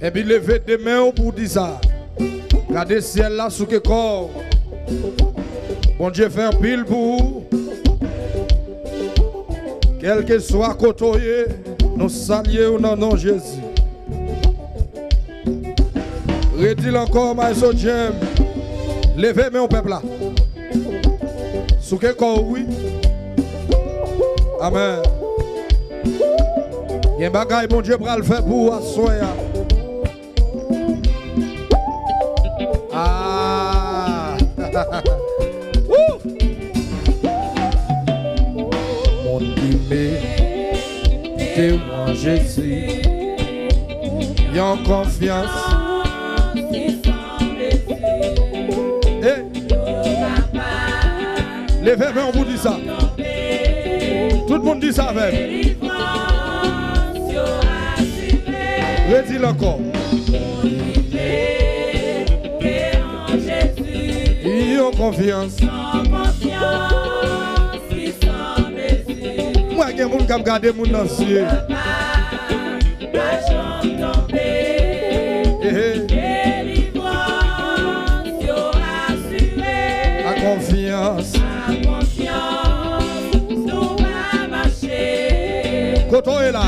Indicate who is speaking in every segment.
Speaker 1: Et puis levez des mains pour dire ça. Regardez le ciel là sous que corps. Bon Dieu fait un pile pour vous. Quel que soit côtoyé, nous saluons dans nom de Jésus. Redis encore, ma James. Levez mes peuple là. Sous que corps, oui. Amen. Il y a un bagage, bon Dieu, pour le faire pour vous. Ah. Mon Dieu, témoin Jésus, y a confiance. Hey. Levez-moi, on vous dit ça. Tout le monde dit ça avec. Redis-le encore. Y a confiance. Moi, il y a des gens qui regardent mon ancien. La confiance. Quand on est là.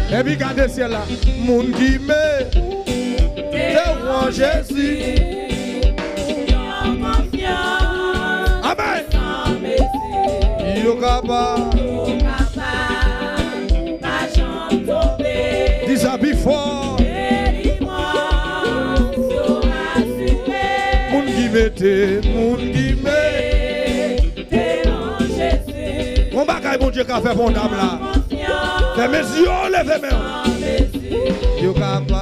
Speaker 1: Et puis regardez le ciel là, mon qui met devant Jésus. Amen. Yo capable. Dis ça plus fort. Mon qui mette, mon qui met devant Jésus. Mon bagage mon Dieu qu'a fait bon dame là. Fais mes yeux, levez mes mains. Yo capable.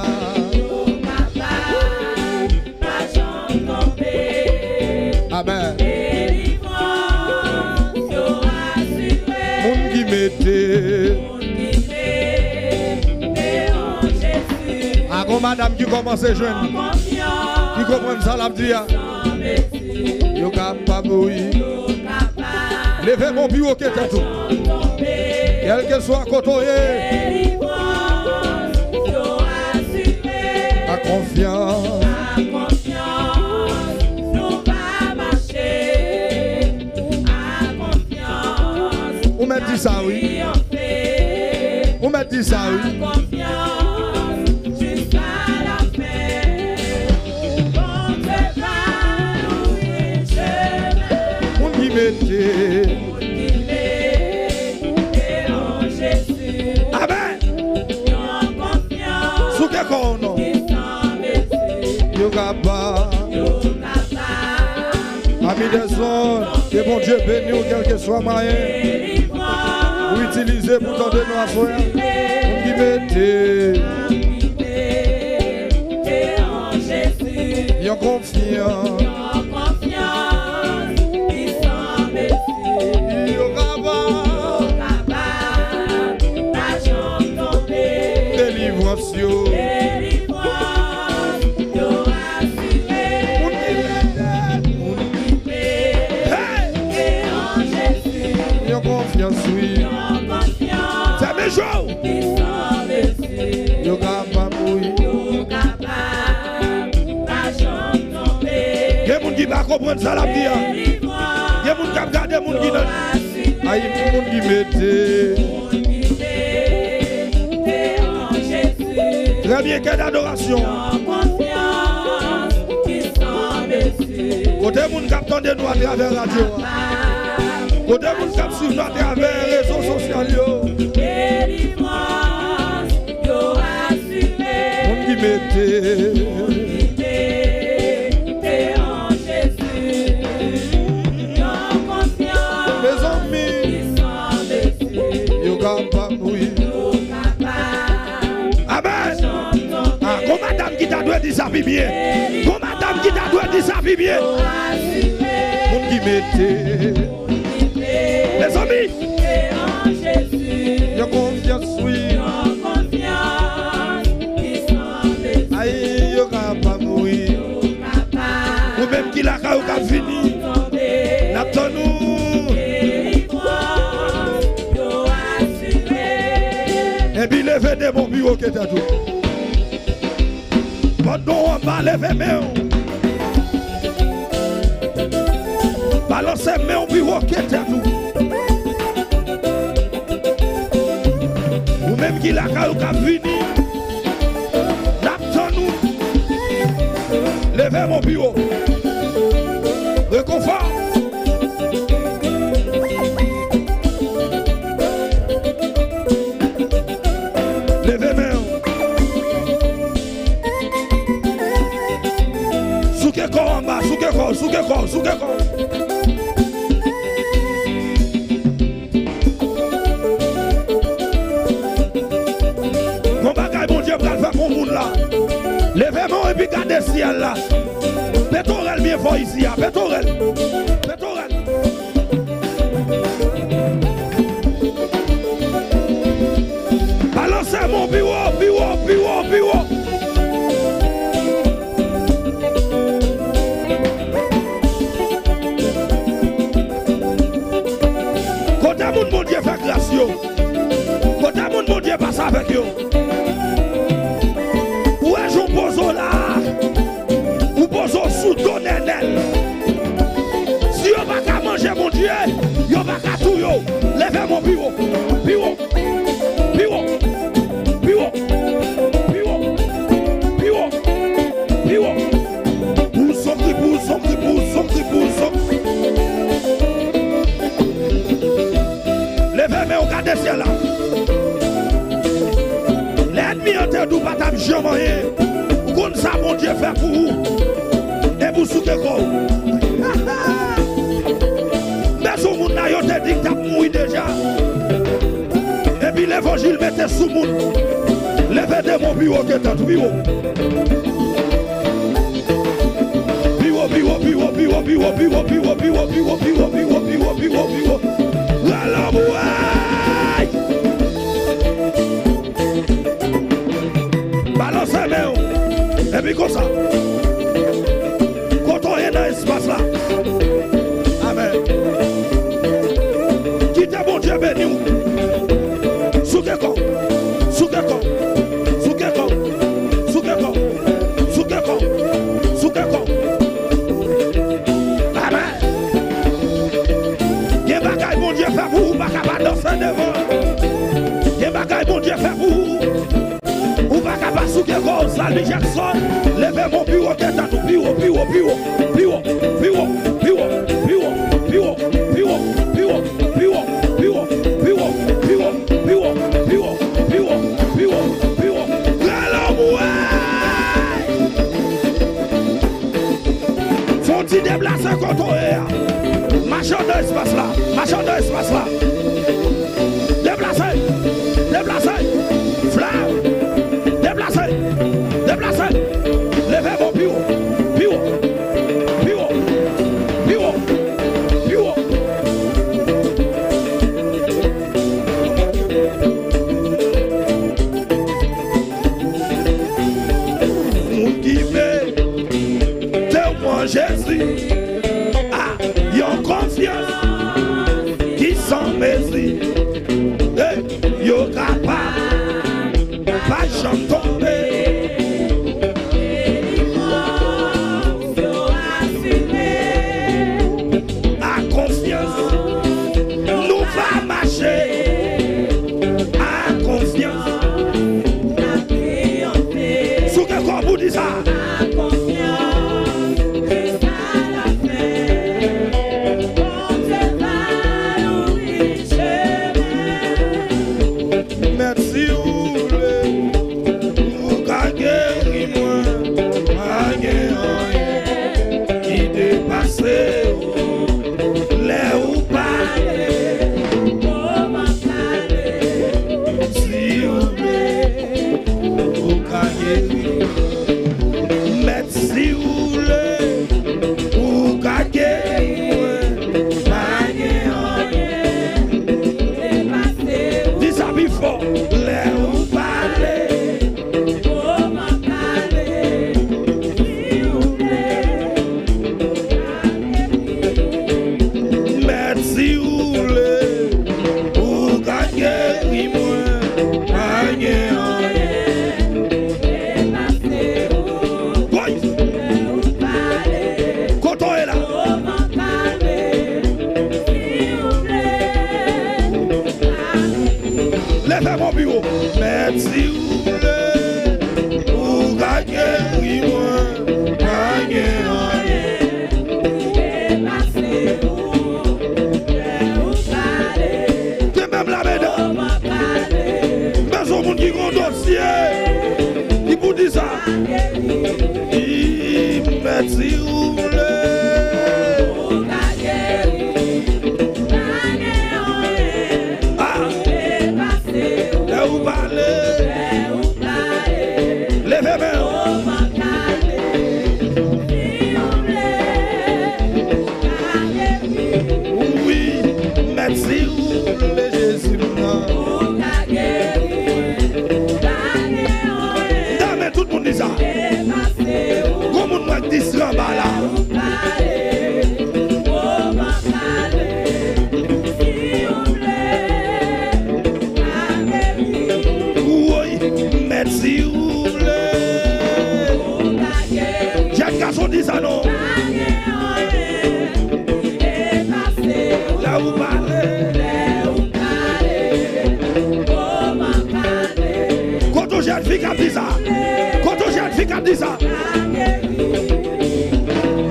Speaker 1: Amen. Mon qui mette. Ah, madame qui commence à jeune. Qui comprend ça la dire. Yo capable, oui. Levez mon bureau qui est tout. Quel que soit côtoyé, la confiance, nous va marcher, à confiance. Vous m'avez dit ça, oui. Vous m'avez dit ça, oui. Confiance jusqu'à la fin. On te va nous chemin. On y mettait. Yo capable, amis des zones, que bon Dieu bénisse, quel que soit moyen, pour utiliser pour tenter nous à soi, qui mettez, yo confiance, yo capable, délivrance yo. Oui. C'est mes jours. Yo capable, oui. Il y a des gens qui ne comprennent pas ça la vie. Il y a des gens qui regardent, des gens qui ne. Aïe, des gens qui mettent. Très bien, quelle adoration. Côté des gens qui attendent nous à travers la radio. Côté vous qui suivez à travers les réseaux sociaux. On qui mettez en Jésus. Les amis, yo capable, oui. Amen. Ah, comme madame qui t'a dû dire ça bien. Comme madame qui t'a dû dire ça bien. On qui mettez. Les amis, il y a confiance, oui. Aïe, il y a bureau qui est à tout. Pendant on va lever main. Balancez main au bureau qui est à tout. Ou même qui l'a fini. N'attends nous. Levez mon bureau. Réconfort. Levez main. Souke corps en bas, souke corps, souke corps, souke corps. Mon bagage, mon Dieu, pour le faire pour le monde là. Levez main et puis gardez le ciel là. Pétorel bien fort ici, pétorel. Pétorel. Balancez mon bureau, bureau, bureau, bureau. Côté mon Dieu fait grâce. Côté mon Dieu passe avec vous. Où est-ce qu'on pose là? Sous ton aile. Si on va pas manger mon Dieu, on va pas tout yo. Levez mon bureau. Bureau. Bureau. Bureau. Bureau. Bureau. Bureau. Bousson. Levez mais on garde ciel là. L'ennemi en terre d'où pas t'as jamais rien. Comme ça mon Dieu fait pour vous. Et vous souquez quoi? Mais ce monde là, il te dit que tu as mouru déjà. Et puis l'évangile mettait sous monde. Levez de mon bureau qui est en bureau. Bureau. Balance la main. Et puis comme ça. Dans l'espace là. Amen. Quittez mon Dieu béni. Soukeko. Amen. Y'a bagaille mon Dieu fait pour vous, pas capable danser devant. Y'a bagaille mon Dieu fait pour vous. Ou pas capable soukeko, Salvi Jackson. Levez mon bureau qui est à tout. Bureau. Faut-il déplacer quand on est? Marchons dans l'espace là. Déplacer. Flamme. Déplacer. Levez mon bureau. Jésus, y a confiance qui s'en mesure, y a capable, pas jamais tomber. À confiance, nous va marcher. À confiance, sous quel corps vous dit ça? Merci ou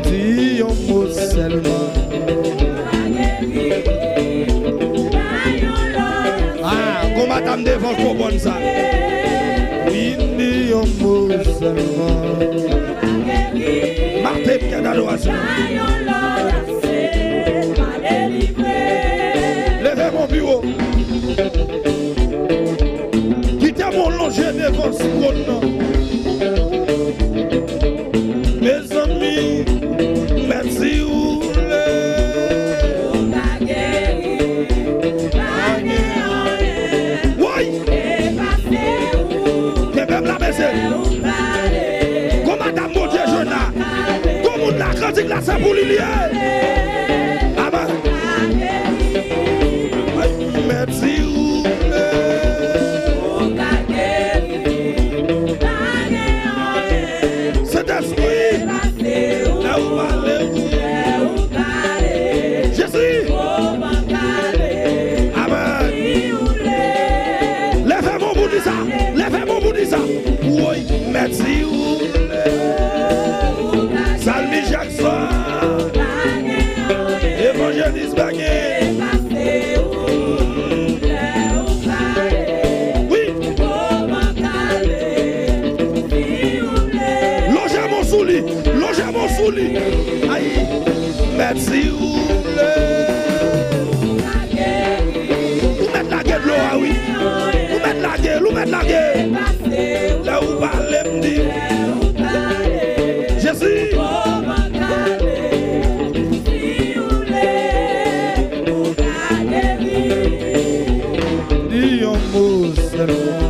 Speaker 1: dis un mot seulement. Ah, comme madame devant comprendre ça. Oui, dis un mot seulement. Martin qui a d'adoration. Levez mon bureau. Quittez mon longé devant ce trône. Mes amis, merci ou oui, t'es même la baisse. Comme madame mon Dieu, Jonah, comme on l'a grandi là, c'est pour l'ilier. Amen. Merci ou merci ou Salmi Jackson, évangéliste Bagné. Oui. Logez mon souli, logez mon souli. Aïe, merci ou vous mettez la gueule de l'eau, ah oui. Vous mettez la gueule, vous mettez la gueule. Là où parlez me dit Jésus. Dis un mot seulement.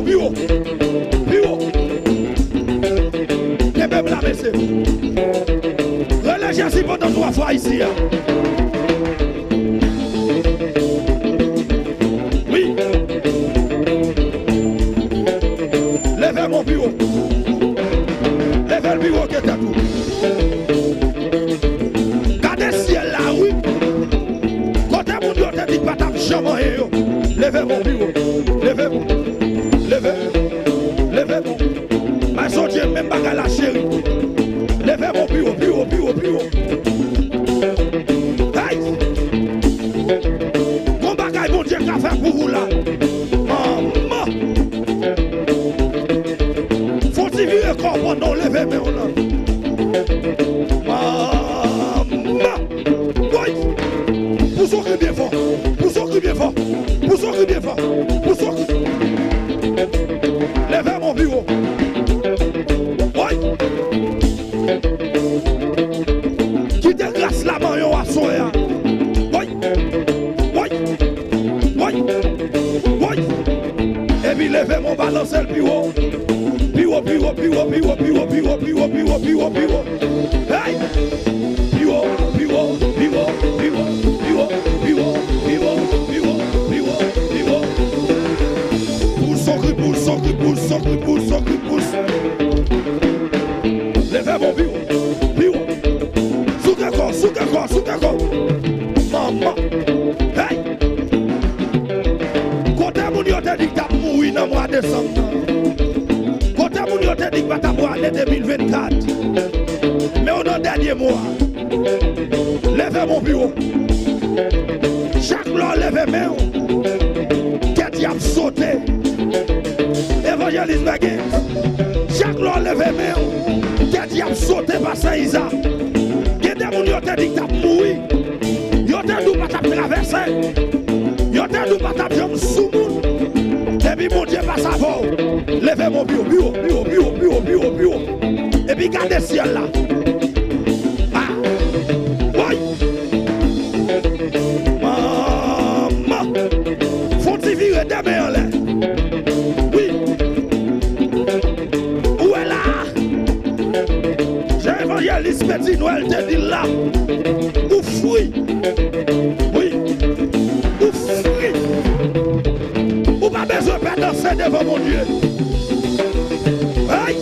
Speaker 1: Bureau. Les mêmes la baisser. Relâchez assis pendant 3 fois ici. Oui. Levez mon bureau. Levez le bureau qui est à tout. Gardez le ciel là, oui. Quand mon Dieu te dit pas ta chambre, levez mon bureau. Levez-vous. Levez-vous. Ma sortie même pas la chérie. Levez-vous, bureau. Aïe. Mon bagaille, mon Dieu, qu'a fait pour vous là. Maman. Faut-il virer corps pendant levez-moi là. Maman. Oui.
Speaker 2: danser le piro. Piro, piro, piro, piro, piro, piro, piro, piro, piro, piro. Hey! Piro, piro, piro, piro, piro, piro, piro, piro, piro, piro. Pousse, pousse, pousse, pousse, pousse, pousse. Levez mon piro, piro. Soukako. Maman. Hey! Côté moun yo te dit que t'as mouru dans le mois de décembre. Côté moun yo te dit que t'as mouru en 2024. Mais on a dernier mois. Levez mon bureau. Chaque l'heure levez main. Qu'est-ce qui a sauté? Évangéliste Begin. Chaque l'heure levez main. Qu'est-ce qui a sauté par Saint-Isa? Qu'est-ce moun yo te dit que t'as mouru? Yo te dit pas t'as traversé. Yo te dit pas t'as jambe sous moun. Et puis mon Dieu passe avant. Levez mon bureau. Et puis gardez le ciel là. Ah. Oui. Maman. Faut-il virer des mains en l'air? Oui. Où est là? J'ai évangéliste Petit Noël te dit là. Ou fruit. Oui. Ou fruit. Ou pas besoin de danser devant mon Dieu. Aïe.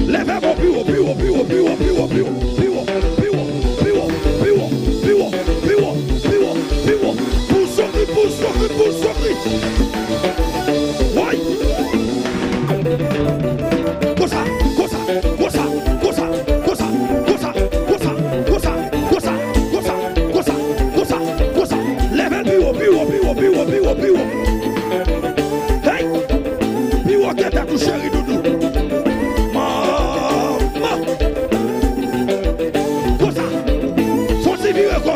Speaker 2: Levez mon bureau. Pousse. Oui. Cosa. Levez le bureau. Hey. Bureau qui t'a touché, doudou.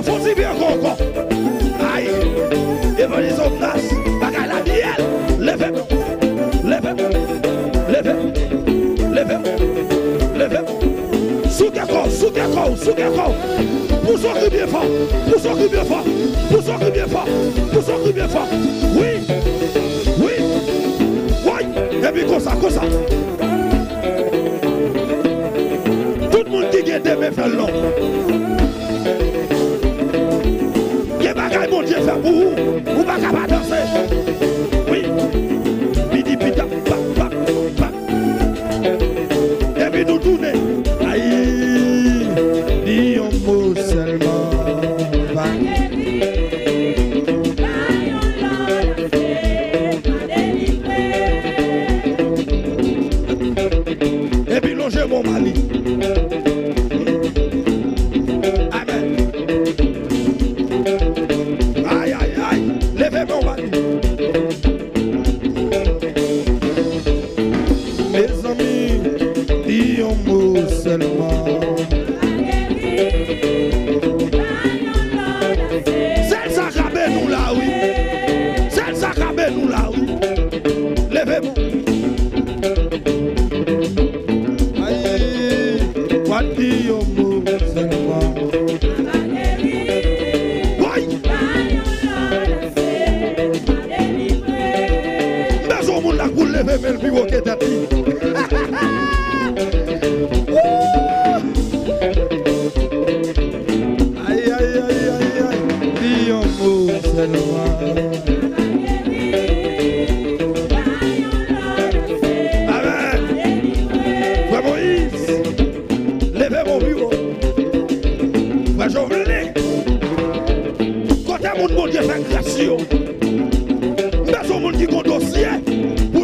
Speaker 2: Faut s'y virer encore. Aïe. Évangéliste Omnas. Bagaille la miel. Levez. Sous-d'accord. Pousse-toi bien fort. Oui. Et puis comme ça. Tout le monde qui gagne des mains fait long. Mon Dieu fait pour vous, ou pas capable de danser. Oui. Pidi pita, pa. Et puis nous tourner.
Speaker 1: Aïe, dis un mot seulement.
Speaker 2: Et puis longer mon mali.
Speaker 1: Mes amis, dis un mot seulement.
Speaker 2: C'est ça qui nous là, oui. Levez-moi.
Speaker 1: Aïe, quoi dis un mot seulement.
Speaker 2: Pour lever le bureau qui est à ti.
Speaker 1: Aïe, dis un mot seulement.
Speaker 2: Amen. Frère Moïse, levez mon bureau. Frère Jovenel, quand mon Dieu fait grâce, mais au monde qui compte dossier.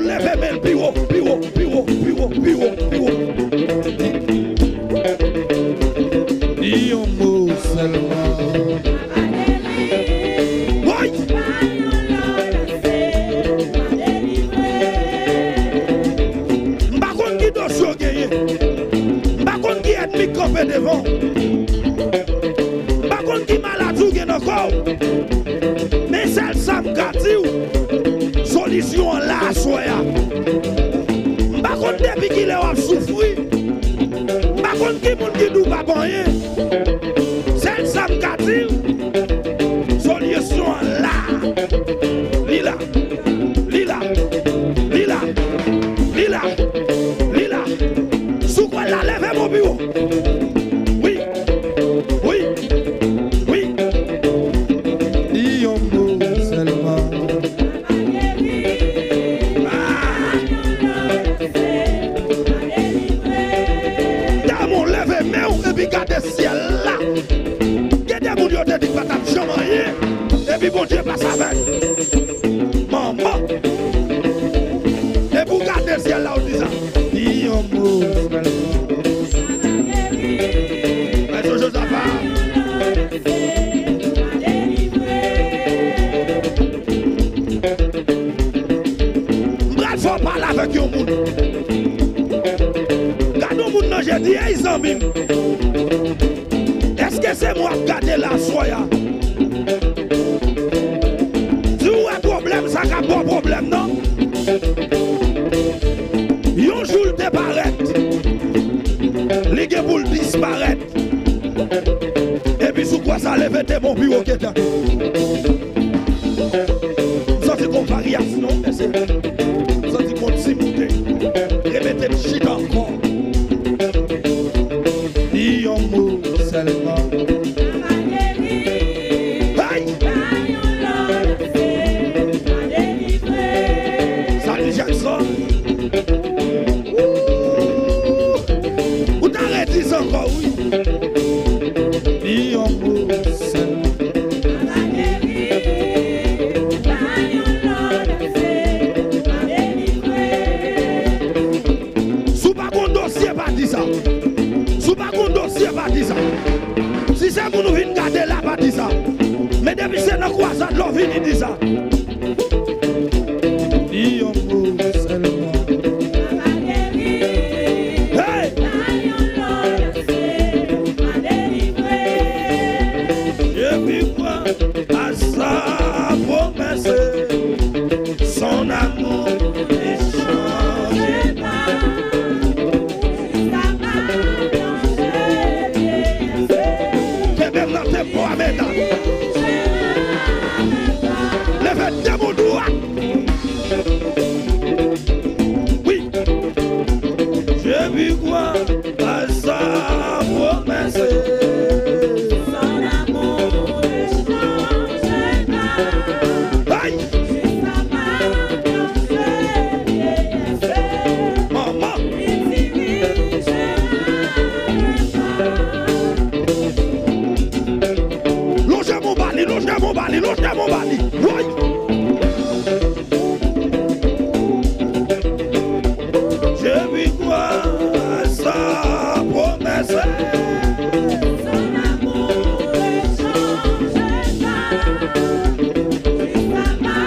Speaker 2: Lever le bureau.
Speaker 1: Dis un mot seulement.
Speaker 2: Oui. M'bakon qui dossier gagné. M'bakon qui ennemi campé devant. M'bakon qui malade ou gagné encore. Mais celle ça m'gati solution là soya. M'bakon depuis qu'il a souffrir. M'bakon qui moun qui dou pas bonye. Celle ça m'gati solution là. Lila. amis, est-ce que c'est moi qui garde la soya? Tu as un problème, ça n'a pas de problème, non? Yon jour te paraît, les gars pour disparaître. Et puis sous quoi ça lève tes bons bureaux qui étaient. Ça c'est comme variation, mais c'est ça c'est comme simulté. Répétez le shit encore. Dis un mot seulement. Salut Jackson. Ou t'arrêtes ça encore, oui. Dis un mot seulement. Si c'est pour nous venir garder là, pas dire ça. Mais depuis c'est dans quoi ça, l'on vient dire ça. Dis un mot seulement. Hey! Je vis quoi à sa promesse, son amour ne change pas. Levez de mon doigt. Oui. Je vis quoi à sa promesse. Son amour ne change pas. Aïe. Maman. Longez mon bali. Oui. Je vis quoi à sa promesse. Son amour ne change pas. Ça m'a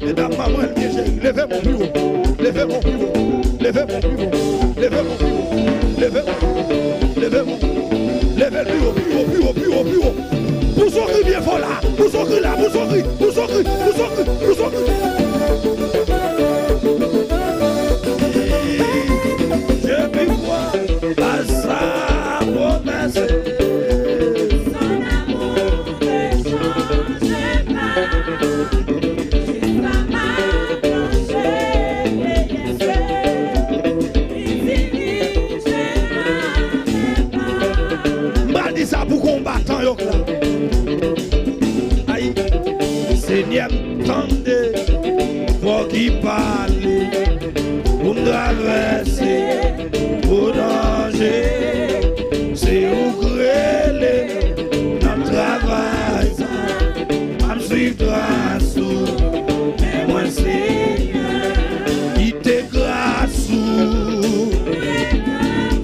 Speaker 2: mesdames, maman, levez mon bureau. Levez mon bureau. Levez mon bureau. Levez mon bureau, levez mon levez le bureau. Pour son cri bien fort là, pour son cri là, pour son cri. Je vis quoi à sa promesse. Son amour ne change pas. Pour combattant yo là. Aïe, Seigneur tendez, pour qui parle, pour me traverser, pour danger, c'est où créer dans le travail, à me suivre grâce, mais moi Seigneur, il te grâce.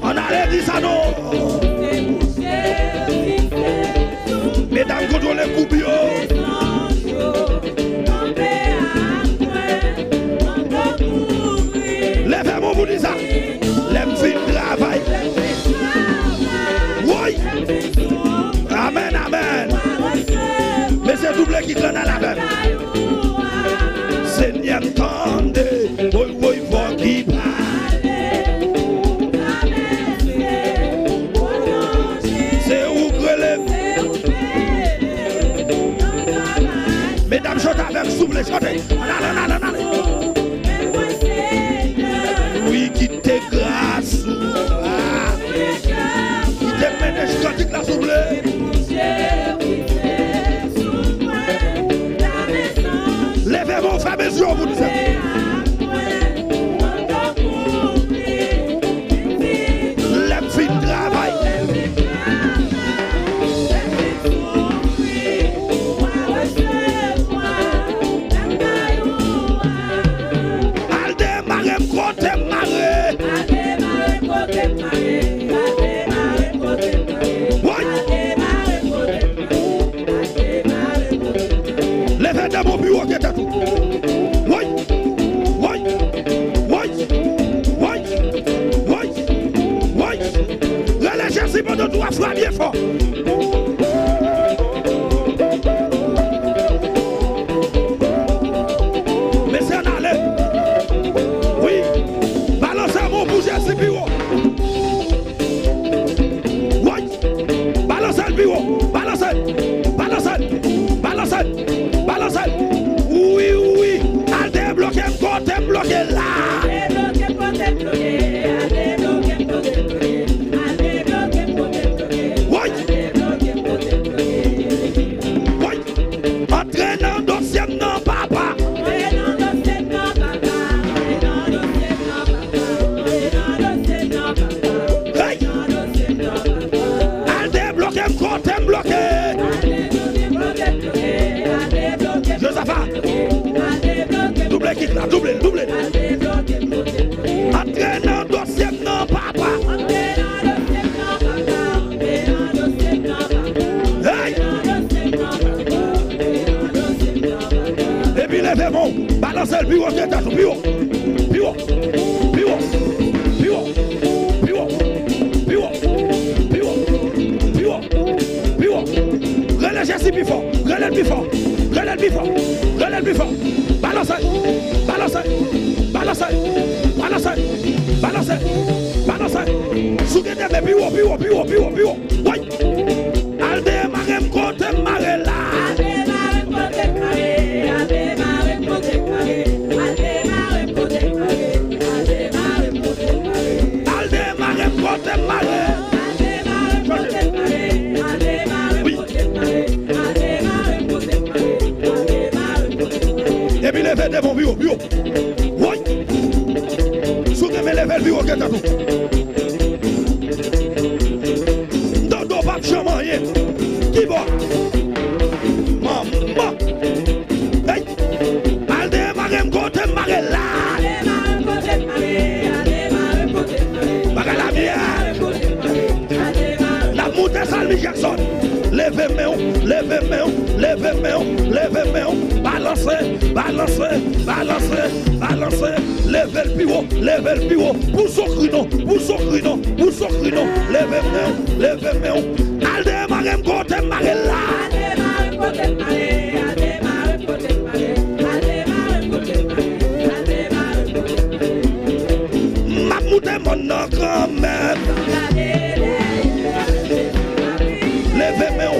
Speaker 2: On allait dire ça non. Mesdames, contrôlez les coups bio. Levez-moi vous dites ça. Lève fin travail. Oui. Amen, amen. Mais c'est double qui traîne à la même. Seigneur, tendez. Oui, faut qui parle. C'est où que les mesdames, chantez avec souffle, chantez. Oui, qui te grâce. Qui te mène, je chante la souffle. Levez vos femmes et yeux, vous dites. Lève fin travail. 2, 3 fois bien fort. Mais c'est en aller. Oui. Balancez mon bouger, c'est plus haut. Oui. Balancez le plus haut. Balancez. Balancez. Balancez. Balancez. Oui, oui. Al débloquer, côté bloqué là. Entraînant dossier non papa. Al débloquer, côté bloqué. Double kick là, double. Entraînant dossier non papa. Hey! Et puis levez mon, balancez le bureau de tête, bureau. Relâchez si plus fort, relève plus fort. Balancez. Sougez mes bureau. Oui. Al démarrer côté marre là. Et puis levez de mon bureau. Oui. Sougez mes levez le bureau qui est à tout. Dodo pas de chemin rien. Qui va? Maman. Hey. Al démarrer côté marre là. Baga la bière. La montée Salmi Jackson. Levez main. Balancez. Levez le bureau. Pour son crunon. Levez main. Al démarrer côté marre là. Ma montée mon grand-mère. Levez main,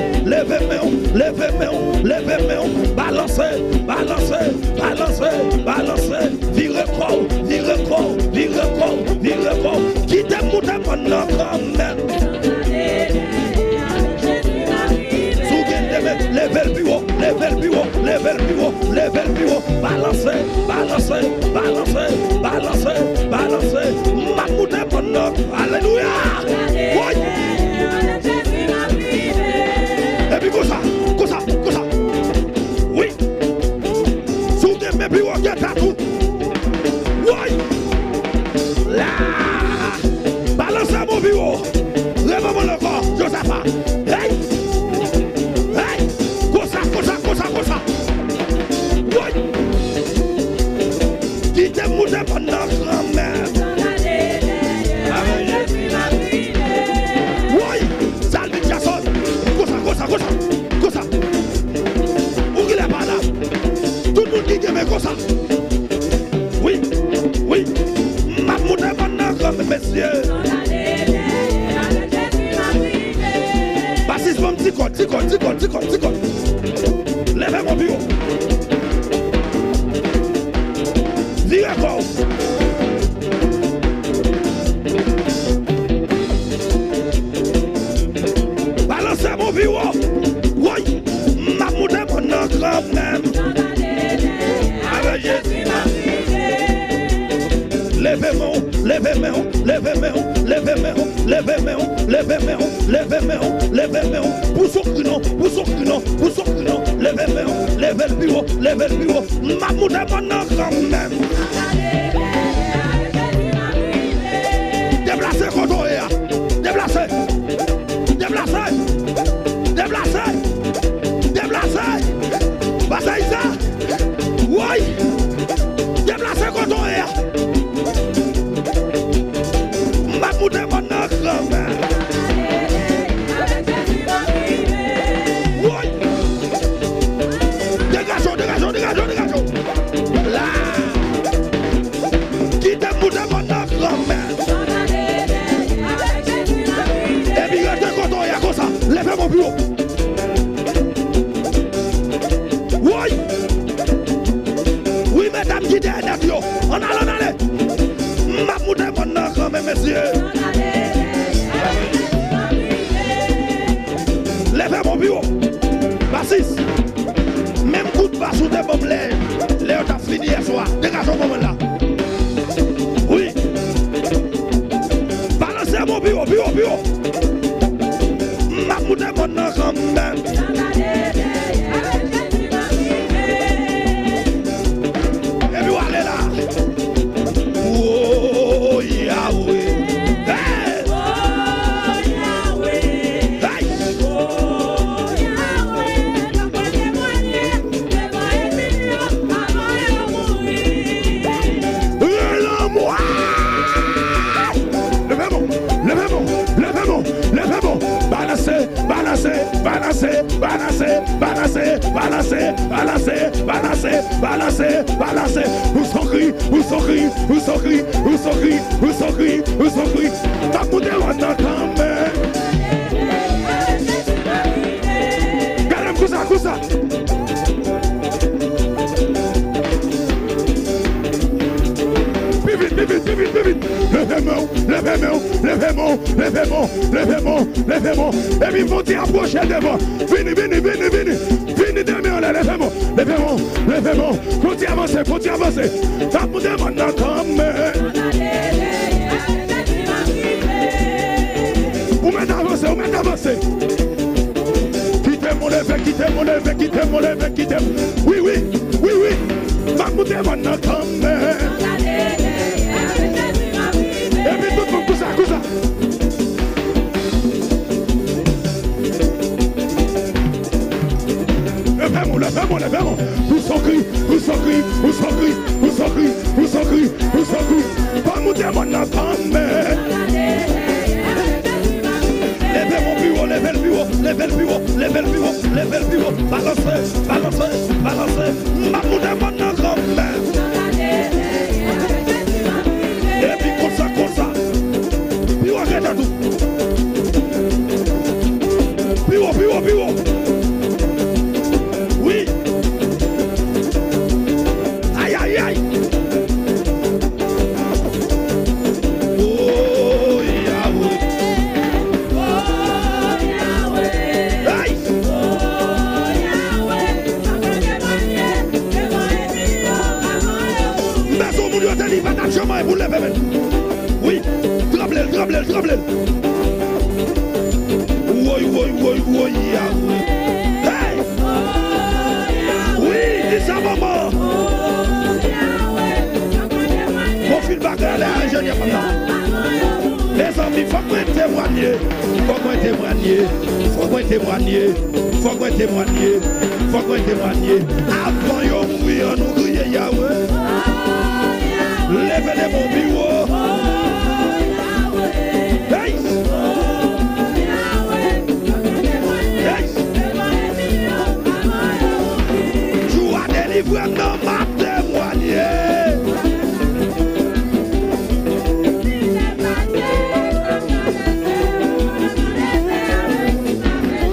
Speaker 2: balancez. Virez corps. Qui t'aime monter mon grand-mère. Levez le bureau. Balancez. Ma montée mon nom. Alléluia. Et puis comme ça. Oui. Soutien mes bureaux qui est à tout. Oui. Là. Balancez mon bureau. Lève-moi le corps. Josaphat. Hey. Comme ça. Oui. Qui t'aime monter pendant grand-mère. Oui. Salmi Jackson. Comme ça. Où il est pas là? Tout le monde dit que mais comme ça. Oui. Ma montée pendant comme messieurs. Bassiste mon petit code. Levez mon bureau. Virez corps. Balancez mon bureau. Oui. Ma montée pendant grand-mère. Avec Jésus. Levez main. Pour son crunon. Levez le bureau. Ma montée pendant grand-mère. Déplacez quand on est là. Déplacez. Passez ça. Oui. Déplacez quand on est là. Ma montée pendant grand-mère. monter maintenant quand même, messieurs. Levez mon bureau. Bassiste. Même coup de basse ou de bombe Léo t'as fini hier soir. Dégage au moment là. Oui. Balancez mon bureau. Ma monter maintenant quand même. Et puis allez là. Oh Yahweh. Hey. Oh Yahweh. Hey. Oh Yahweh. Balancez. Vous sont cris. Pas pour des wanda quand même. Regardez comme ça. Vite. Levez-moi. Et puis vous t'y approchez devant. Venez. Venez demain, levez-moi. Faut t'y avancer. Pas pour des wanda quand même. Vous m'êtes avancé. Quittez mon lever. Oui. Pas pour des wanda quand même. Et puis tout le monde, tout ça. Levez-moi. Vous sont cris. Pas monter maintenant quand même. Levez le bureau. Balancez. Pas monter maintenant quand même. Et puis comme ça. Puis on arrête à tout. Puis on. Oui. Aïe. Oh Yahweh. Aïe. Mais au bout de l'hôtel, il va dans le chemin pour lever. Oui. Tremblez. Oui, Yahweh. Hey! Oui, dis ça, maman. Mon fil bagarre, l'ingénieur maintenant. Les amis, faut qu'on témoigne. Avant de mourir, nous crions Yahweh. Levez mon bureau. Hey! Vraiment m'a témoigné.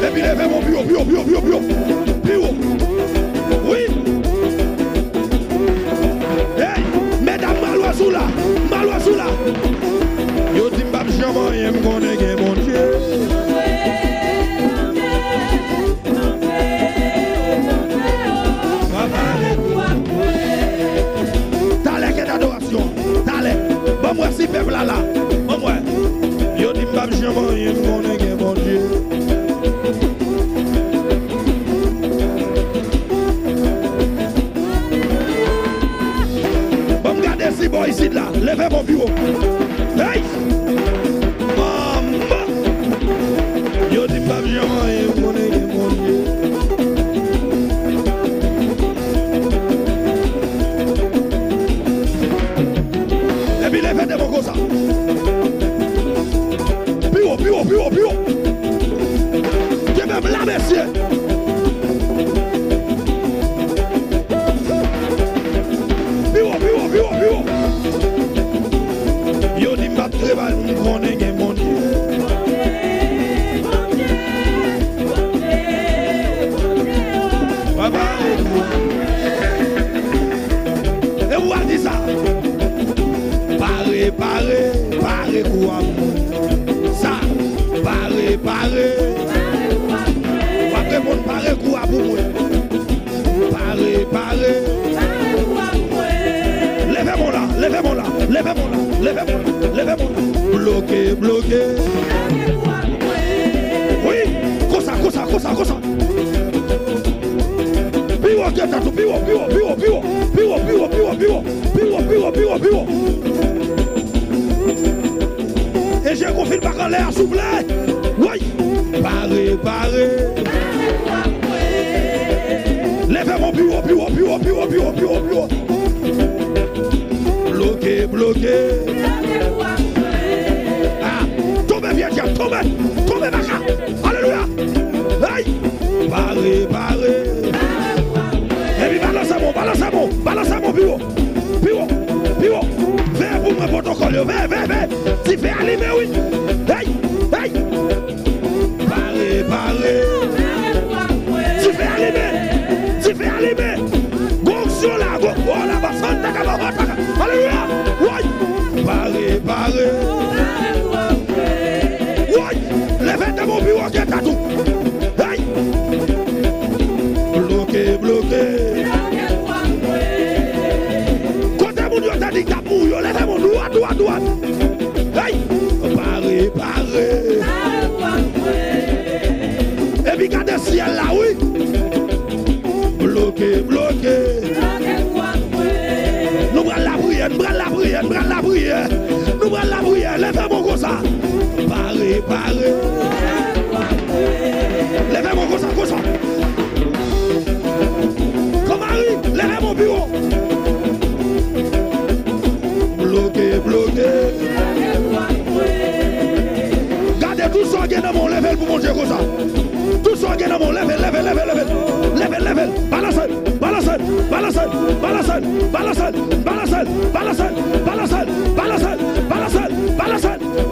Speaker 2: Et puis levez mon bureau. Oui. Hey, mesdames, Maloisou là. Yo dis m'bap jamais me connaît mon Dieu. Bon moi si peuple là. Bon moi. Yo dit m'bap jamais me connaît mon Dieu. Bon regardez si bon ici là, levez mon bureau. Hey! Maman. Yo dit m'bap jamais me connaît mon Dieu. Levez de mon cosa. Pio. Je vais me la messieurs. Pio. Yo dit m'a travail, mon Dieu. Papa. Et où a dit ça? Paré. Paré pour amour. Ça, paré. Ou après mon paré pour amour. Paré. Levez-moi là. Bloqué. Oui, comme ça. Piwo, piwo. Et j'ai confirmé par en l'air, s'il vous plaît. Oui, paré. Levez-moi, piwo. Bloqué. Ah, tombez, viens, tombez, maca. Alléluia. Aïe, paré. Et puis balance mon bureau. Viens pour mon protocole, viens. Tu fais allumer, oui. Aïe. Paré. Tu fais allumer. Gonction là, alléluia. Oui. Paré. Oui. Levez de mon bureau qui est à tout. Aïe. Bloqué. Côté mon Dieu t'a dit capou, levez mon droit. Aïe. Paré. Et puis gardez le ciel là, oui. Bloqué. Nous prenons la prière. Levez mon comme ça. Paré. Levez mon comme ça. Comme Marie, levez mon bureau. Bloqué. Gardez tout ça qui est dans mon level pour manger comme ça. Tout ça qui est dans mon level.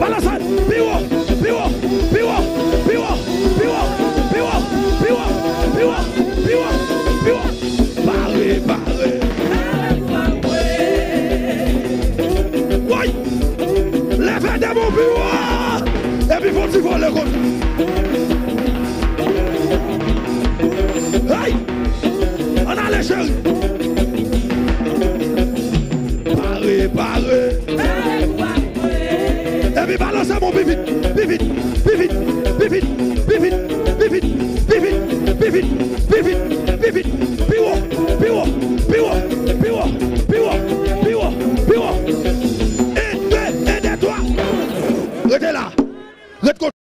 Speaker 2: Balançade. Piwo. Paré. Oui. Levez de mon bureau. Et puis faut-il voir le compte. Aïe. On a les chéris. Paré. Et puis balancez mon vite.